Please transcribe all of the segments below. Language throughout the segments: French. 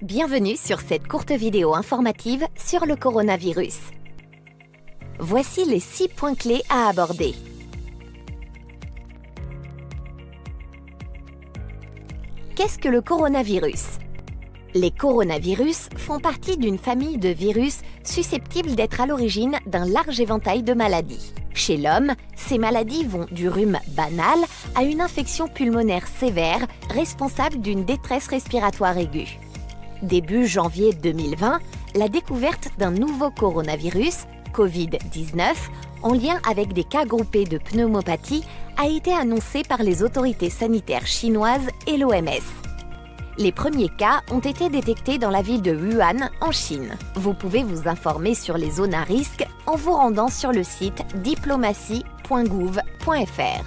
Bienvenue sur cette courte vidéo informative sur le coronavirus. Voici les 6 points clés à aborder. Qu'est-ce que le coronavirus? Les coronavirus font partie d'une famille de virus susceptibles d'être à l'origine d'un large éventail de maladies. Chez l'homme, ces maladies vont du rhume banal à une infection pulmonaire sévère responsable d'une détresse respiratoire aiguë. Début janvier 2020, la découverte d'un nouveau coronavirus, Covid-19, en lien avec des cas groupés de pneumopathie, a été annoncée par les autorités sanitaires chinoises et l'OMS. Les premiers cas ont été détectés dans la ville de Wuhan, en Chine. Vous pouvez vous informer sur les zones à risque en vous rendant sur le site diplomatie.gouv.fr.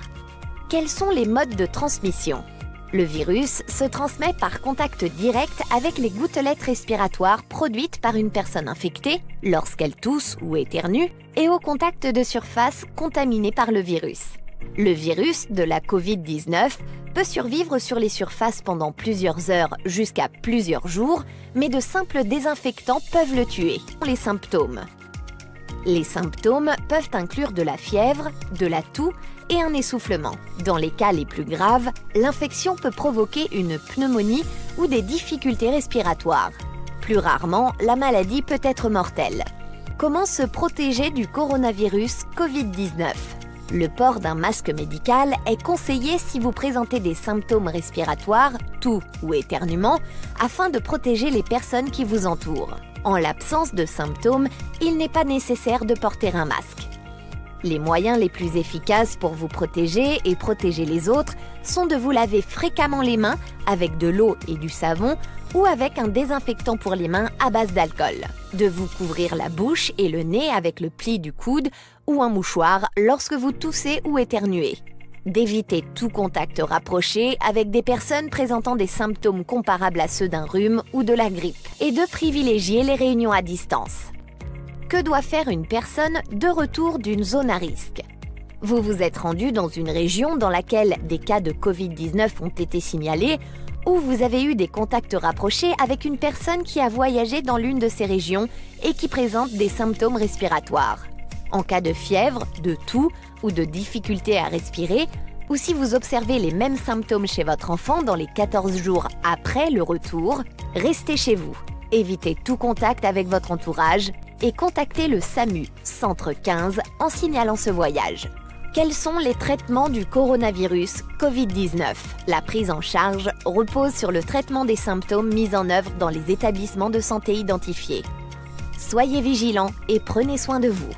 Quels sont les modes de transmission? Le virus se transmet par contact direct avec les gouttelettes respiratoires produites par une personne infectée lorsqu'elle tousse ou éternue et au contact de surfaces contaminées par le virus. Le virus de la Covid-19 peut survivre sur les surfaces pendant plusieurs heures jusqu'à plusieurs jours, mais de simples désinfectants peuvent le tuer. Les symptômes. Les symptômes peuvent inclure de la fièvre, de la toux et un essoufflement. Dans les cas les plus graves, l'infection peut provoquer une pneumonie ou des difficultés respiratoires. Plus rarement, la maladie peut être mortelle. Comment se protéger du coronavirus Covid-19? Le port d'un masque médical est conseillé si vous présentez des symptômes respiratoires, toux ou éternuement, afin de protéger les personnes qui vous entourent. En l'absence de symptômes, il n'est pas nécessaire de porter un masque. Les moyens les plus efficaces pour vous protéger et protéger les autres sont de vous laver fréquemment les mains avec de l'eau et du savon ou avec un désinfectant pour les mains à base d'alcool, de vous couvrir la bouche et le nez avec le pli du coude ou un mouchoir lorsque vous toussez ou éternuez, d'éviter tout contact rapproché avec des personnes présentant des symptômes comparables à ceux d'un rhume ou de la grippe, et de privilégier les réunions à distance. Que doit faire une personne de retour d'une zone à risque? Vous vous êtes rendu dans une région dans laquelle des cas de Covid-19 ont été signalés ou vous avez eu des contacts rapprochés avec une personne qui a voyagé dans l'une de ces régions et qui présente des symptômes respiratoires. En cas de fièvre, de toux ou de difficulté à respirer, ou si vous observez les mêmes symptômes chez votre enfant dans les 14 jours après le retour, restez chez vous. Évitez tout contact avec votre entourage et contactez le SAMU, Centre 15, en signalant ce voyage. Quels sont les traitements du coronavirus Covid-19? La prise en charge repose sur le traitement des symptômes mis en œuvre dans les établissements de santé identifiés. Soyez vigilants et prenez soin de vous.